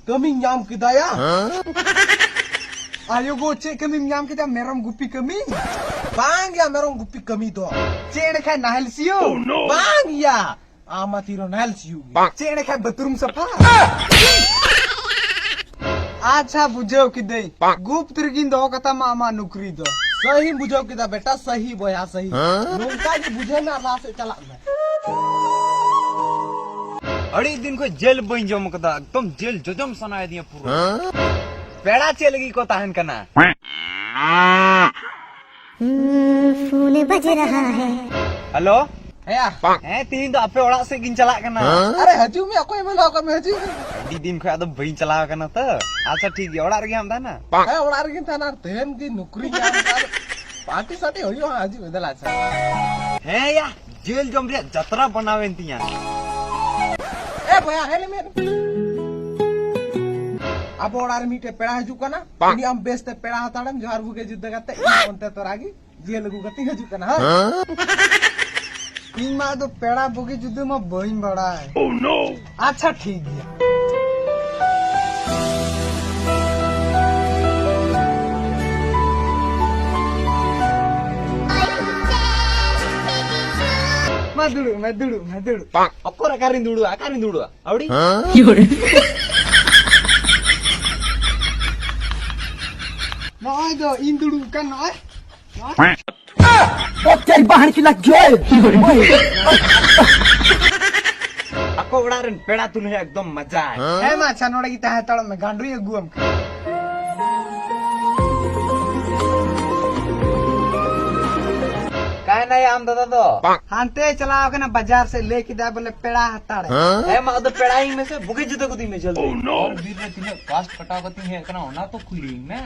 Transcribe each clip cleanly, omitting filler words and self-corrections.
kami nyam kita ya. Ayo go cek kami nyam kita merom gupi kami. Bang ya merom gupi kami to. Cek kan nahel siu. Bang ya. Amatiro nahel siu. Cek kan beturum sapa. अच्छा बुझो कि दे गुप्त रिगिन दो कथा मामा नुकरी दो सही बुझो कि दा बेटा सही बोया सही नोंका जी बुझे ना ला से चला मैं अड़ी दिन को जेल बन जम कदा एकदम जेल जजम सनाय दिया पूरा पेड़ा चलगी को ताहन कना फोन बज रहा है हेलो या ए तीन तो आपे ओड़ा से गिन चला कना अरे हजू में कोई बोला का मैं हजू अड़ी दिन को अदम बइन चला कना त अच्छा ठीक है ओड़ा रगे हम था ना है ओड़ा रगे था ना तेन की नौकरी या पार्टी साथे होयो हजू बदला अच्छा है या जेल जम रे जतरा बनावेन तिया ए भैया हेले में अब ओड़ा रे मीटे पेड़ा हजू कना इनी हम बेस्ते पेड़ा हताड़म जहर बुगे जुद्ध करते ओंते तोरागी जेल गु गति हजू कना हां इन मा तो पेड़ा बुगे जुद्ध में बइन बड़ा है ओह नो अच्छा ठीक है मैं दुड़ू अक्को अकारिन दुड़ू आवड़ी नॉय दो इन दुड़ू का नॉय ओके बाहर की लग गए अक्को उड़ा रन पेड़ा तुन है एकदम मजा है मा अच्छा नोड़ा की ता तळ में गांडू ये गुम काय नहीं आम दादा तो हांते चलाओ के ना बाजार से लेके जाए बोले पेड़ा हताड़े है मा तो पेड़ा ही में से बुगे जुते को दी में जल्दी और बीर ने तिने कास्ट कटा गती है कना होना तो खुली में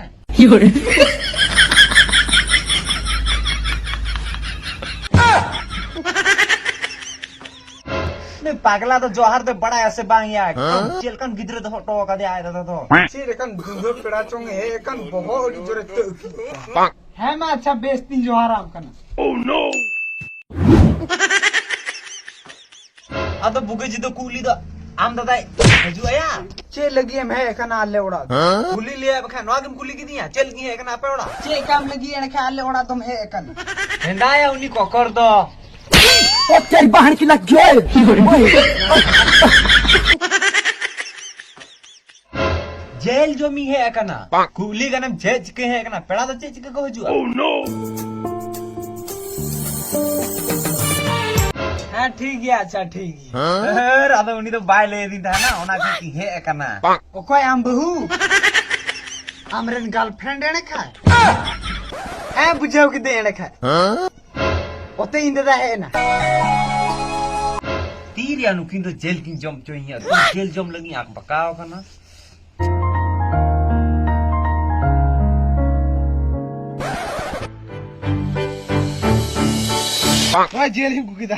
नहीं पागला तो जोहर तो बड़ा ऐसे बांग या चिलकन गिदरे तो टो का दे आया था तो सिर कन गुंगो पेड़ा चोंग है कन बहुत जोरे तो है मा अच्छा बेइज्जती जो हराम करना ओह नो अब तो बुगे जी तो कूली तो आम दादा हजू आया चे लगी है कना आले उड़ा कूली ले बखा नोगम कूली की दिया चल की है कना पे उड़ा चे काम लगी है के आले उड़ा तुम है कन हेंदाया उनी को कर दो ओ तेरी बहन की लग गए जेल जो मी है कना कूली का नाम जेज के है कना पेड़ा तो चेच के को हजू ओह नो हां ठीक है अच्छा ठीक है राधा उनी तो बाय ले दी था ना ओना की है कना ओ कोई आम बहू हमरन गर्लफ्रेंड ने खाए ए बुझाओ कि देने खाए ओते इंदा है ना तीर या नुकिन तो जेल की जम चोइया तो जेल जम लगी आंख बकाओ कना वह जेल ही कुकी दा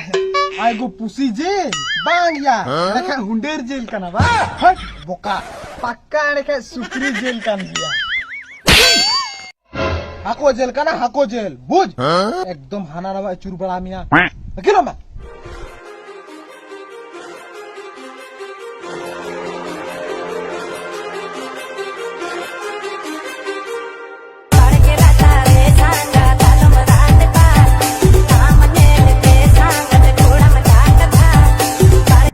आई गो पुसी जेल बांग या रखा हुंडेर जेल का ना बा हट बोका पक्का रखा सुकरी जेल का दिया हाको जेल का ना हाको जेल बुझ एकदम हाना रवा चुर बड़ा मिया अकेला मा